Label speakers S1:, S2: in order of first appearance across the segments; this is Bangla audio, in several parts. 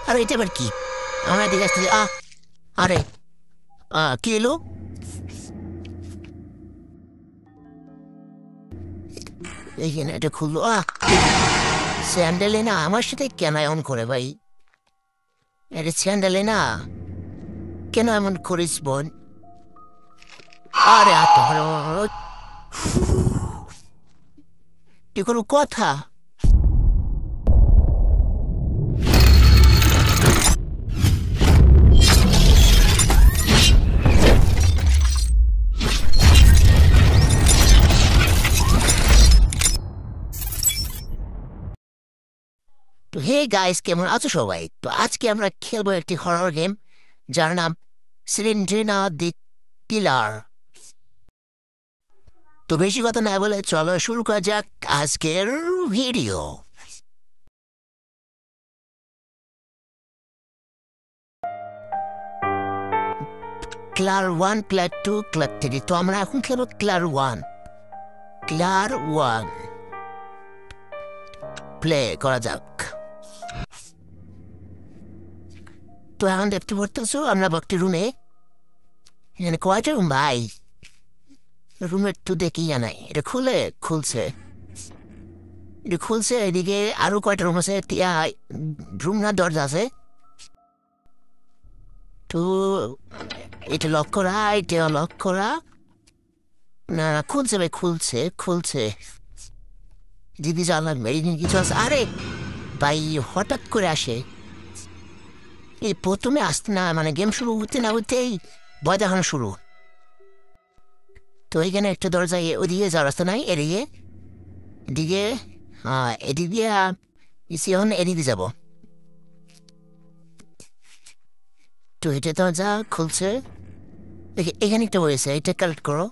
S1: আরে এটা আবার কি? আমরা দিকে আসতে আরে কি এলো? এইখানে এটা খুললো স্যান্ডেলে না আমার সাথে কেন এমন করে ভাই? এটা স্যান্ডেলে না কেন এমন করিস বোন? আরে তুই কোনো কথা? তো হে গাইস, কেমন আছো সবাই? তো আজকে আমরা খেলবো একটি হরর গেম যার নাম সিলিন্ড্রিনা দি কিলার। তো বেশি কথা না বলে চলো শুরু করা যাক আজকের ভিডিও। ক্লার 1, ক্লার 2, ক্লার 3। তো আমরা এখন খেলবো ক্লার 1। ক্লার 1 প্লে করা যাক। তো এখন দেখতে পারতেছো আমরা একটি রুমে। এখানে কয়টা রুম ভাই? রুমের তো দেখি জানাই। এটা খুলছে এদিকে আরো কয়টা রুম আছে? রুম না দরজা আছে? তো এটা লক করা, এটা লক করা। না খুলছে ভাই, খুলছে। দিদি জানলাম এইদিন কিছু আছে। আরে ভাই হঠাৎ করে আসে, এই প্রথমে আসতে না মানে গেম শুরু হতে না হতেই ভয় দেখানো শুরু। তো এইখানে একটা দরজা, ওদিকে যাওয়ার রাস্তা নাই, এদিকে এদিকে এখন এদিকে যাব। তো এটা দরজা খুলছে। এখানে একটা বই আছে, এটা কালেক্ট করো।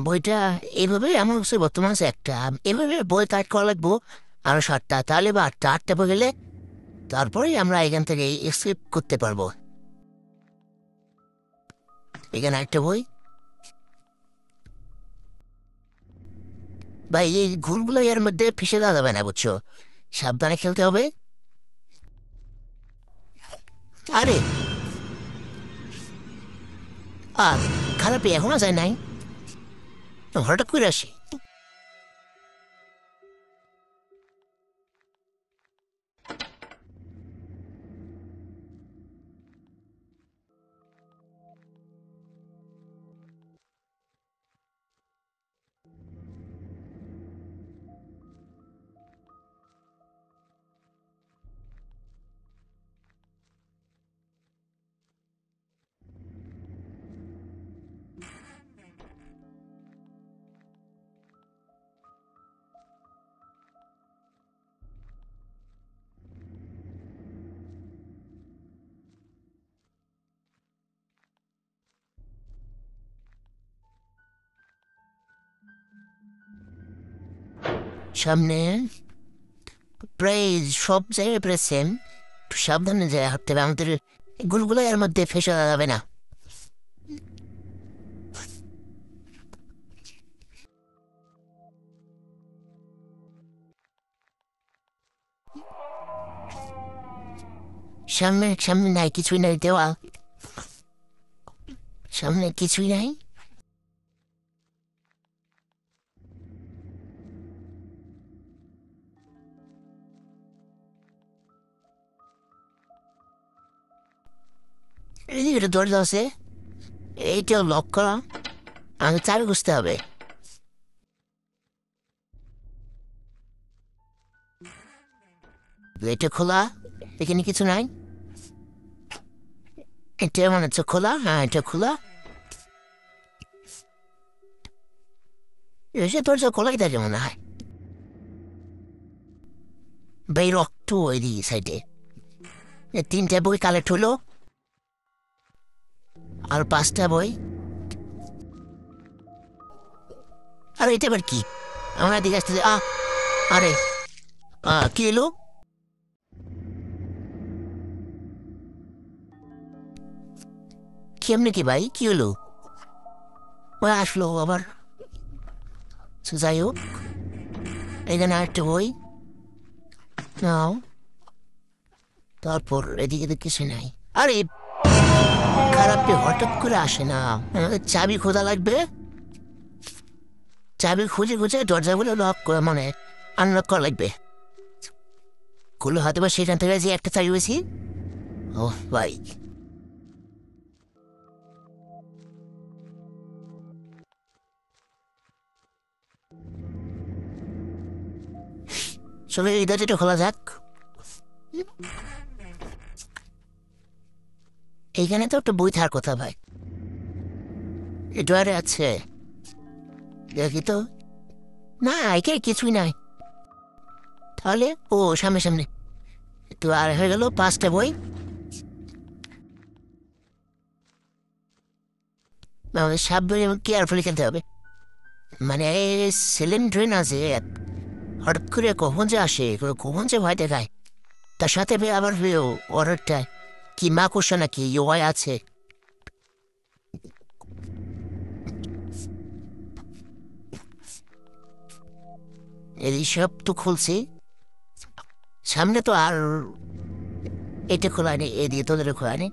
S1: বইটা এইভাবে এমন হচ্ছে বর্তমান আছে একটা, এভাবে বই কালেক্ট করা লাগবো আরো 7টা, তাহলে বা 8টা বই গেলে তারপরেই আমরা এখান থেকে স্কিপ করতে পারবো। এখানে একটা বই ভাই, এই ঘুরগুলো এর মধ্যে ফেসে দেওয়া যাবে না বুঝছো, সাবধানে খেলতে হবে। আরে খারাপ এখনো যায় নাই, হঠাৎ করে আসি। সামনে প্রায় সব জায়গায় প্রায় সেম, একটু সাবধানে যায় হাঁটতে হবে আমাদের। গুলগুলো এর মধ্যে ফেসে দেওয়া যাবে না। সামনে সামনে নাই, কিছুই নাই, দেওয়া সামনে কিছুই নাই। এদিকে একটা দরজা আছে, এইটাও লক করা, আমাকে চাবি খুঁজতে হবে। এটা খোলা, এখানে কিছু নাই। এটা মনে হচ্ছে খোলা, হ্যাঁ এটা খোলা। এসে দরজা খোলাই থাকে মনে হয়। ভাই রক্ত ওইদিকে সাইডে। 3টা বই কালেক্ট হলো, আর 5টা বই। আর এটা আবার কি? আমরা দিকে আসতে আরে কি এলো? কেমনে কি ভাই, কি হলো? ওই আসলো আবার। যাই হোক, এখানে আরেকটা বই নাও। তারপর এদিকে তো কিছু নাই। আরে খারাপটি হঠাৎ করে আসে না, চাবি খোঁজা লাগবে। চাবি খুঁজে খুঁজে দরজাগুলো লক করে মানে আনলক করা লাগবে। খুলে হয়তো বা সেখান থেকে যে একটা চাবি পেয়েছি। ও ভাই, চলো এই দরজাটা খোলা যাক। এইখানে তো একটা বই থাকার কথা ভাই, এই ডয়ারে আছে, দেখি তো। না এখানে কিছুই নাই। তাহলে ও সামনে সামনে তো আর হয়ে গেল 5টা বই। আমাদের সাবধানে এবং কেয়ারফুলি খেলতে হবে। মানে সিলিন্ড্রেন আছে, হঠাৎ করে কখন যে আসে, কখন যে ভয় দেখায়। তার সাথে আবার অর্ডারটা কি মা করছে নাকি ইয়ে আছে। এই সব তো খুলছি, সামনে তো আর এটা খোলা নেই, এদিকে তোদের খোলা নেই।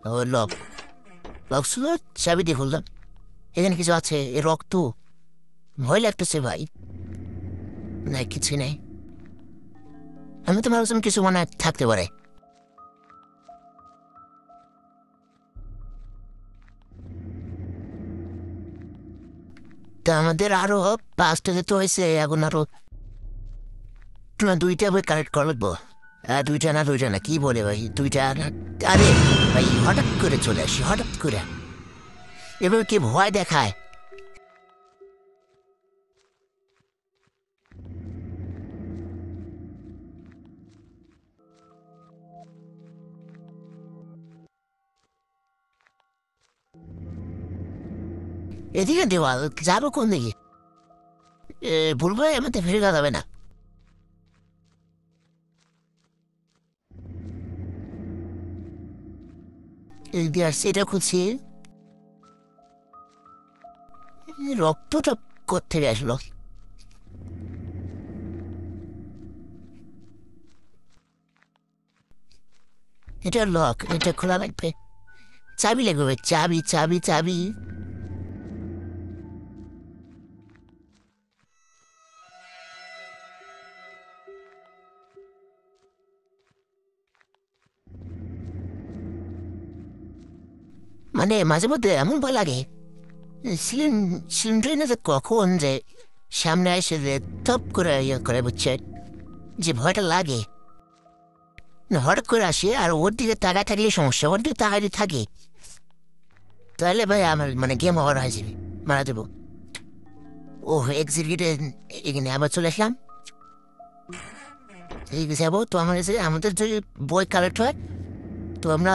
S1: ও লক, লক ছিল, চাবি দিয়ে খুললাম। এখানে কিছু আছে, এ রক্ত, ভয় লাগতেছে ভাই। না কিছু নেই, আমি তো ভাবছিলাম কিছু মনে হয় থাকতে পারে। তা আমাদের আরো 5টা যেতে হয়েছে, এখন আরো 2টা বই কালেক্ট করে লাগবো। 2টা না কি বলে ভাই, 2টা না। আরে ভাই হঠাৎ করে চলে আসি, হঠাৎ করে এবার কি ভয় দেখায়। এদিকে দেওয়াল, যাবো কোন দিকে? বলবো আমাদের ফিরে যাবে না। এদিকে আসছে, এটা খুঁজছি। রক্তটা কোথেকে আসলো? এটা লক, এটা খোলা লাগবে, চাবি লাগবে, চাবি চাবি চাবি। মানে মাঝে মধ্যে এমন ভয় লাগে, সিলিন্ডারে যে কখন যে সামনে এসে যে টপ করে ইয়ে করে, বুঝছে যে ভয়টা লাগে। না, হঠাৎ করে আসে আর ওর দিকে তাকায় থাকলে সমস্যা, ওর দিকে তাকাই থাকে তাহলে ভাই আমার মানে গেম ওভার হয়ে যাবে, মারা দেবো। ও এক্সিকিউটে এখানে আবার চলে আসলাম। ঠিক আছে, যাবো তো আমার আমাদের যদি বই কালেক্ট হয় তো আমরা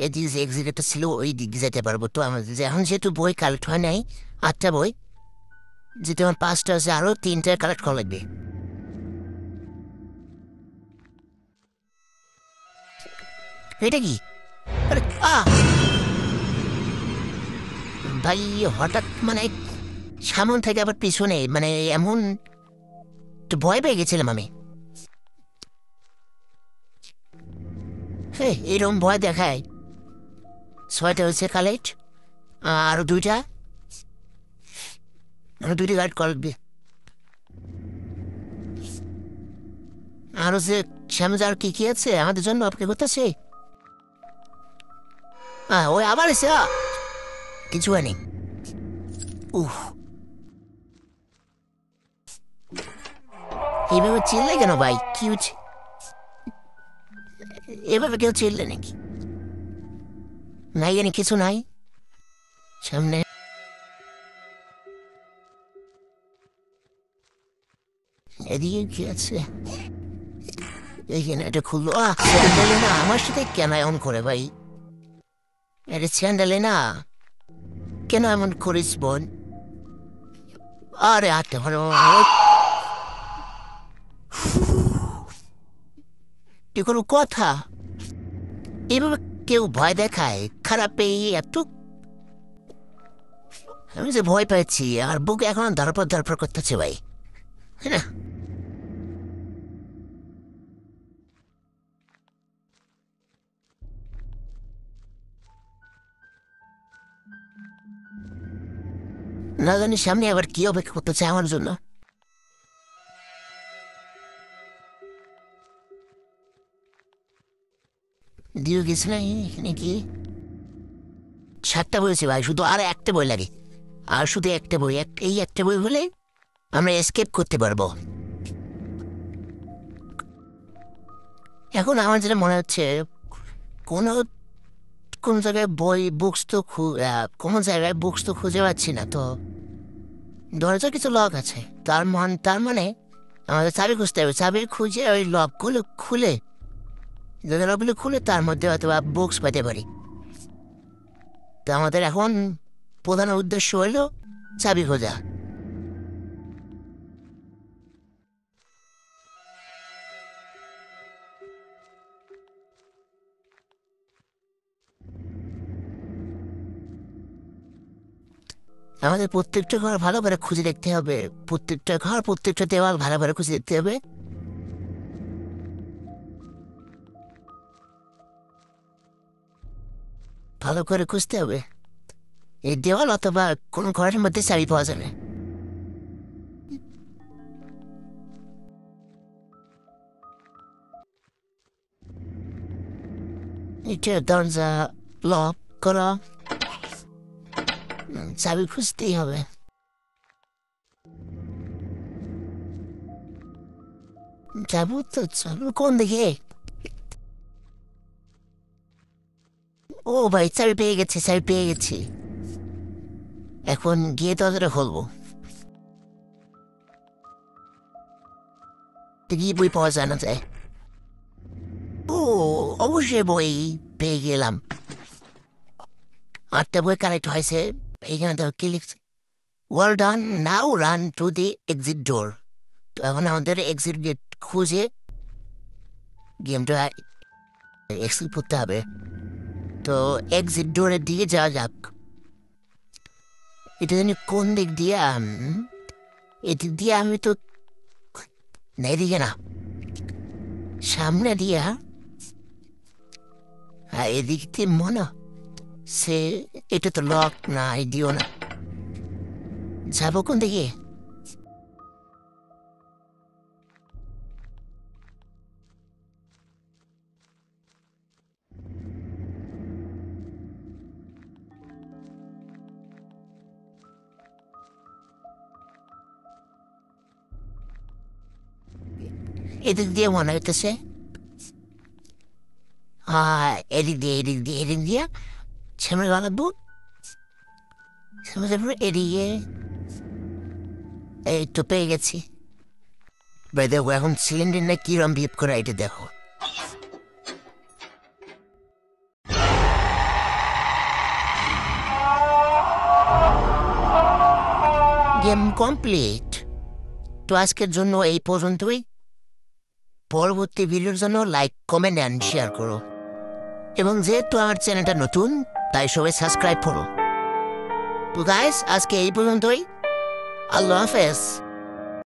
S1: এদিকে যে এক্সিকিউটটা ছিল ওই দিকে যেতে পারবো। তো আমাদের এখন যেহেতু বই কালেক্ট হয় নাই, 8টা বই, যেহেতু আমার 5টা আছে, আরও 3টা কালেক্ট করা লাগবে। এটা কি? আরে ভাই হঠাৎ মানে সামন থেকে আবার পিছনে, মানে এমন তো ভয় পেয়ে গেছিলাম আমি। হ্যাঁ এরকম ভয় দেখায়। 6টা হচ্ছে কালেক্ট, আরো 2টা, আরো 2টি গাইড করবে। আরো যে সামনে আর কি কি আছে আমাদের জন্য অপেক্ষা করতেছে। ওই আবার এসে কিছু হয়নি। উহ, এইভাবে চিল্লে কেন ভাই, কি হচ্ছে? এভাবে কেউ চিল্লে নাকি? নাই জানি কিছু নাই সামনে। এদিকে কি আছে? এইখানে এটা খুললো, স্যান্ডেলে না, আমার সাথে কেন এমন করে ভাই? এটা স্যান্ডেলে না, কেন এমন করিস বোন? আরে আটটা ভালো, কি কোনো কথা? এভাবে কেউ ভয় দেখায় খারাপ পেয়ে এত? আমি যে ভয় পাচ্ছি আর বুক এখন ধরপর ধরপর করতেছে ভাই, হ্যাঁ না? না জানি সামনে আবার কি অপেক্ষা করতেছে আমার জন্য। দিয়ে গেছে না এখানে কি 7টা বই আছে ভাই, শুধু আর একটা বই লাগে, আর শুধু একটা বই, এই একটা বই হলে আমরা এসকেপ করতে পারবো। এখন আমার যেটা মনে হচ্ছে কোনো কোন জায়গায় বই বুকস তো কোনো জায়গায় বুকস তো খুঁজে পাচ্ছি না, তো দরজা কিছু লক আছে, তার মানে আমাদের চাবি খুঁজতে হবে, চাবি খুঁজে ওই লকগুলো খুলে, যদি লকগুলো খুলে তার মধ্যে হয়তো বুকস পেতে পারি। তো আমাদের এখন প্রধান উদ্দেশ্য হলো চাবি খোঁজা। আমাদের প্রত্যেকটা ঘর ভালো করে খুঁজে দেখতে হবে, প্রত্যেকটা ঘর প্রত্যেকটা দেওয়াল ভালো করে খুঁজে দেখতে হবে। ভালো করে খুঁজতে হবে এই দেওয়াল অথবা কোনো ঘরের মধ্যে চাবি পাওয়া যাবে। এটা দরজা লক করা, চাবি খুঁজতেই হবে। যাবো তো, চাবি কোন দিকে? ও ভাই চাবি পেয়ে গেছি, চাবি পেয়ে গেছি। এখন গিয়ে দরজাটা খুলবো। কি বই পাওয়া যায় না যায়? ও অবশ্যই বই পেয়ে গেলাম, 8টা বই কালেক্ট হয়েছে। এখানে তো কি লিখছে, well done, now run to the exit door. তো এখন আমাদের এক্সিট গেট খুঁজে গেমটা এক্সিট করতে হবে। তো এক্সিট ডোরের দিকে যাওয়া যাক। এটা জানি কোন দিক দিয়ে, এদিক দিয়ে আমি তো না, এদিকে না, সামনে দিয়া, এদিক দিয়ে মনে সে, এটা তো লক না, দিও না, যাবো কোন দিকে? এদিক দিয়ে মনে হইতেছে, এদিক দিয়ে সামনে গেলাবো, সামনে এদিকে। এই তো পেয়ে গেছি ভাই। দেখো এখন সিলিন্ডার না কিরম বিহেভ করে, এটা দেখো। Game complete. তো আজকের জন্য এই পর্যন্তই। পরবর্তী ভিডিওর জন্য লাইক, কমেন্ট অ্যান্ড শেয়ার করো, এবং যেহেতু আমার চ্যানেলটা নতুন তাই সবাই সাবস্ক্রাইব করো। তো গাইস আজকে এই পর্যন্তই, আল্লাহ হাফেজ।